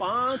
5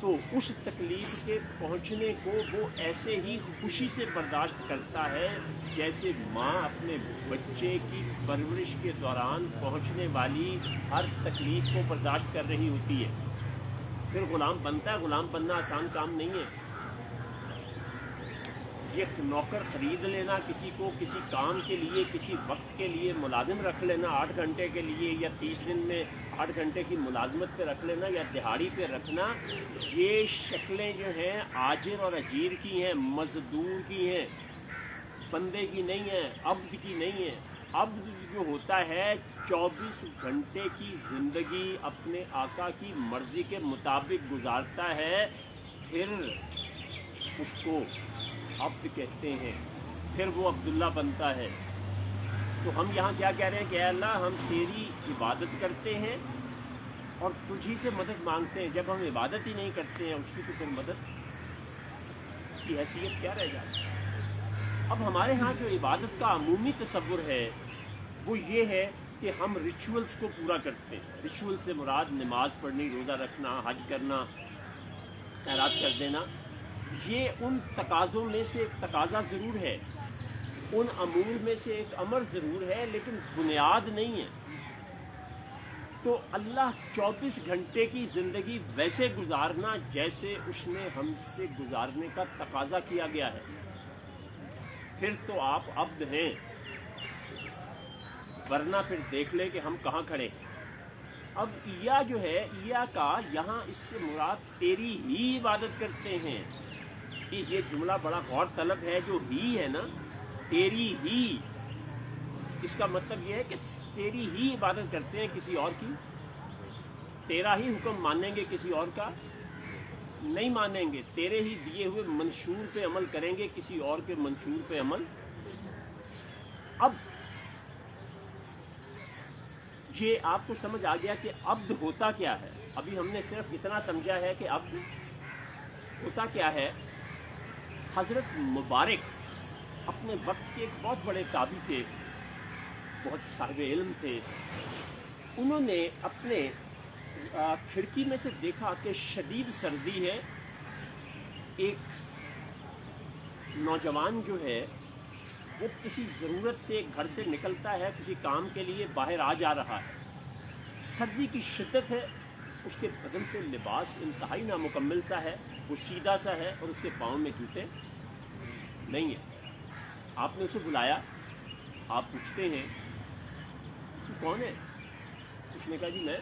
تو اس تکلیف کے پہنچنے کو وہ ایسے ہی خوشی سے برداشت کرتا ہے جیسے ماں اپنے بچے کی پرورش کے دوران پہنچنے والی ہر تکلیف کو برداشت کر رہی ہوتی ہے. پھر غلام بنتا ہے. غلام بننا آسان کام نہیں ہے. یہ نوکر خرید لینا کسی کو کسی کام کے لیے کسی وقت کے لیے ملازم رکھ لینا 8 گھنٹے کے لیے یا 30 دن میں 8 گھنٹے کی ملازمت پہ رکھ لینا یا دہاڑی پہ رکھنا، یہ شکلیں جو ہیں آجر اور اجیر کی ہیں، مزدور کی ہیں، بندے کی نہیں ہیں، عبد کی نہیں ہیں. عبد جو ہوتا ہے 24 گھنٹے کی زندگی اپنے آقا کی مرضی کے مطابق گزارتا ہے، پھر اس کو عبد کہتے ہیں، پھر وہ عبداللہ بنتا ہے. تو ہم یہاں کیا کہہ رہے ہیں کہ اے اللہ ہم تیری عبادت کرتے ہیں اور تجھی سے مدد مانگتے ہیں. جب ہم عبادت ہی نہیں کرتے ہیں اس کی تو پھر مدد کی حیثیت کیا رہ جاتی ہے؟ اب ہمارے ہاں جو عبادت کا عمومی تصور ہے وہ یہ ہے کہ ہم ریچولز کو پورا کرتے ہیں. ریچول سے مراد نماز پڑھنی، روزہ رکھنا، حج کرنا، خیرات کر دینا. یہ ان تقاضوں میں سے ایک تقاضا ضرور ہے، ان امور میں سے ایک امر ضرور ہے، لیکن بنیاد نہیں ہے. تو اللہ 24 گھنٹے کی زندگی ویسے گزارنا جیسے اس نے ہم سے گزارنے کا تقاضا کیا گیا ہے. پھر تو آپ عبد ہیں، ورنہ پھر دیکھ لیں کہ ہم کہاں کھڑے ہیں. اب یا جو ہے یا کا یہاں اس سے مراد تیری ہی عبادت کرتے ہیں. یہ جملہ بڑا غور طلب ہے. جو ہی ہے نا، تیری ہی، اس کا مطلب یہ ہے کہ تیری ہی عبادت کرتے ہیں، کسی اور کی. تیرا ہی حکم مانیں گے، کسی اور کا نہیں مانیں گے. تیرے ہی دیے ہوئے منشور پہ عمل کریں گے، کسی اور کے منشور پہ عمل. اب یہ آپ کو سمجھ آ گیا کہ عبد ہوتا کیا ہے. ابھی ہم نے صرف اتنا سمجھا ہے کہ عبد ہوتا کیا ہے. حضرت مبارک اپنے وقت کے ایک بہت بڑے قاضی تھے، بہت صاحب علم تھے. انہوں نے اپنے کھڑکی میں سے دیکھا کہ شدید سردی ہے. ایک نوجوان جو ہے وہ کسی ضرورت سے گھر سے نکلتا ہے، کسی کام کے لیے باہر آ جا رہا ہے. سردی کی شدت ہے، اس کے بدن پہ لباس انتہائی نامکمل سا ہے، وہ سیدھا سا ہے اور اس کے پاؤں میں جوتے نہیں ہیں. آپ نے اسے بلایا. آپ پوچھتے ہیں تو کون ہے؟ اس نے کہا جی میں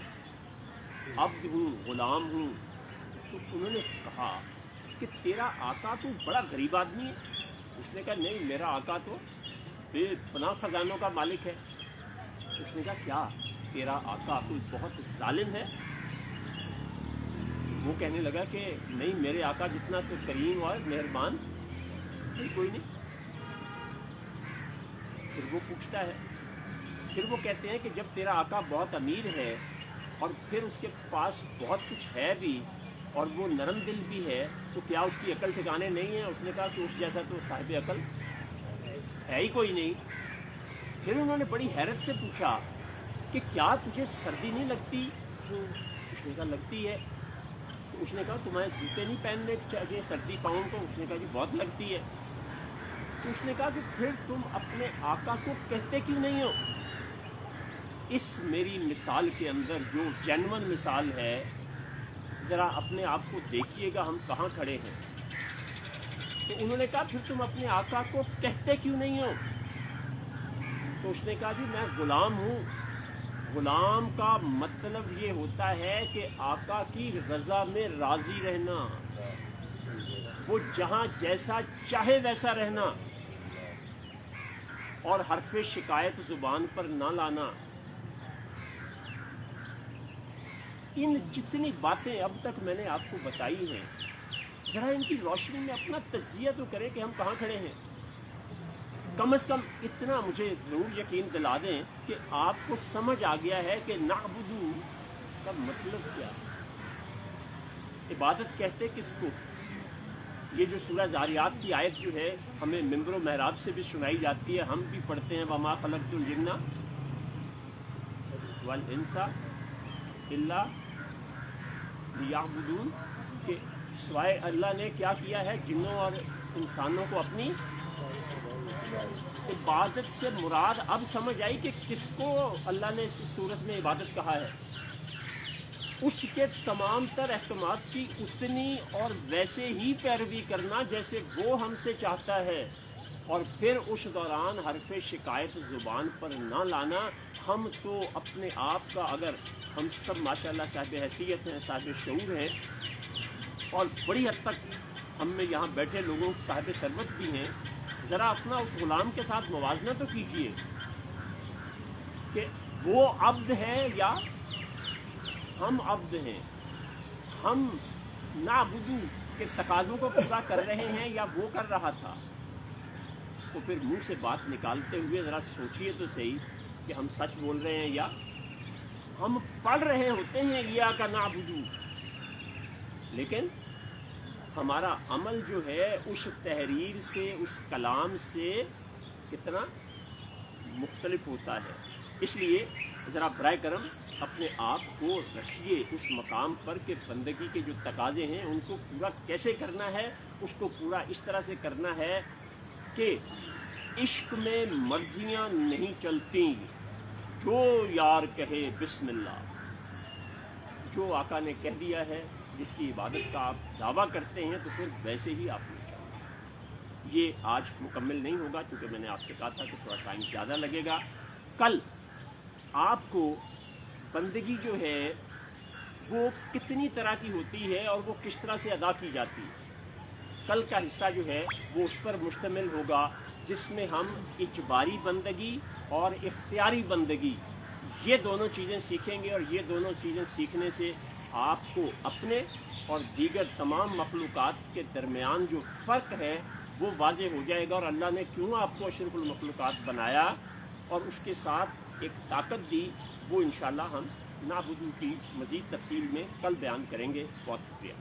عبد ہوں، غلام ہوں. تو انہوں نے کہا کہ تیرا آقا تو بڑا غریب آدمی ہے. اس نے کہا نہیں، میرا آقا تو بے پناہ خزانوں کا مالک ہے. اس نے کہا کیا تیرا آقا کوئی بہت ظالم ہے؟ وہ کہنے لگا کہ نہیں، میرے آقا جتنا تو کریم اور مہربان کوئی نہیں. پھر وہ پوچھتا ہے، پھر وہ کہتے ہیں کہ جب تیرا آقا بہت امیر ہے اور پھر اس کے پاس بہت کچھ ہے بھی اور وہ نرم دل بھی ہے، تو کیا اس کی عقل ٹھکانے نہیں ہے؟ اس نے کہا کہ اس جیسا تو صاحب عقل ہے ہی کوئی نہیں. پھر انہوں نے بڑی حیرت سے پوچھا کہ کیا تجھے سردی نہیں لگتی؟ اس نے کہا لگتی ہے. تو اس نے کہا تمہیں جوتے نہیں پہننے چاہیے سردی پاؤں کو؟ اس نے کہا جی بہت لگتی ہے. تو اس نے کہا کہ پھر تم اپنے آقا کو کہتے کیوں نہیں ہو؟ اس میری مثال کے اندر جو جینون مثال ہے، ذرا اپنے آپ کو دیکھیے گا ہم کہاں کھڑے ہیں. تو انہوں نے کہا پھر تم اپنے آقا کو کہتے کیوں نہیں ہو؟ تو اس نے کہا جی میں غلام ہوں. غلام کا مطلب یہ ہوتا ہے کہ آقا کی رضا میں راضی رہنا، وہ جہاں جیسا چاہے ویسا رہنا اور حرف شکایت زبان پر نہ لانا. ان جتنی باتیں اب تک میں نے آپ کو بتائی ہیں، ذرا ان کی روشنی میں اپنا تجزیہ تو کریں کہ ہم کہاں کھڑے ہیں. کم از کم اتنا مجھے ضرور یقین دلا دیں کہ آپ کو سمجھ آ گیا ہے کہ نعبدو کا مطلب کیا ہے. عبادت کہتے کس کو؟ یہ جو سورہ ذاریات کی آیت جو ہے ہمیں ممبر و محراب سے بھی سنائی جاتی ہے، ہم بھی پڑھتے ہیں وما خلقت الجن والانس الا لیعبدون، کہ سوائے اللہ نے کیا کیا ہے، جنوں اور انسانوں کو اپنی عبادت سے مراد اب سمجھ آئی کہ کس کو اللہ نے اس صورت میں عبادت کہا ہے۔ اس کے تمام تر احکامات کی اتنی اور ویسے ہی پیروی کرنا جیسے وہ ہم سے چاہتا ہے، اور پھر اس دوران حرف شکایت زبان پر نہ لانا۔ ہم تو اپنے آپ کا، اگر ہم سب ماشاءاللہ صاحب حیثیت ہیں، صاحب شعور ہیں، اور بڑی حد تک ہم میں یہاں بیٹھے لوگوں صاحب ثروت بھی ہیں، ذرا اپنا اس غلام کے ساتھ موازنہ تو کیجئے کہ وہ عبد ہے یا ہم عبد ہیں۔ ہم نعبدو کے تقاضوں کو پورا کر رہے ہیں یا وہ کر رہا تھا؟ تو پھر منہ سے بات نکالتے ہوئے ذرا سوچئے تو صحیح کہ ہم سچ بول رہے ہیں یا ہم پڑھ رہے ہوتے ہیں ایاک نعبدو، لیکن ہمارا عمل جو ہے اس تحریر سے، اس کلام سے کتنا مختلف ہوتا ہے۔ اس لیے ذرا برائے کرم اپنے آپ کو رکھیے اس مقام پر کہ بندگی کے جو تقاضے ہیں ان کو پورا کیسے کرنا ہے۔ اس کو پورا اس طرح سے کرنا ہے کہ عشق میں مرضیاں نہیں چلتی، جو یار کہے بسم اللہ، جو آقا نے کہہ دیا ہے، جس کی عبادت کا آپ دعویٰ کرتے ہیں، تو پھر ویسے ہی آپ نے کرنا۔ یہ آج مکمل نہیں ہوگا چونکہ میں نے آپ سے کہا تھا کہ تھوڑا ٹائم زیادہ لگے گا۔ کل آپ کو بندگی جو ہے وہ کتنی طرح کی ہوتی ہے اور وہ کس طرح سے ادا کی جاتی ہے، کل کا حصہ جو ہے وہ اس پر مشتمل ہوگا، جس میں ہم اجباری بندگی اور اختیاری بندگی یہ دونوں چیزیں سیکھیں گے، اور یہ دونوں چیزیں سیکھنے سے آپ کو اپنے اور دیگر تمام مخلوقات کے درمیان جو فرق ہے وہ واضح ہو جائے گا، اور اللہ نے کیوں آپ کو اشرف المخلوقات بنایا اور اس کے ساتھ ایک طاقت دی، وہ انشاءاللہ ہم نعبدو کی مزید تفصیل میں کل بیان کریں گے۔ بہت شکریہ۔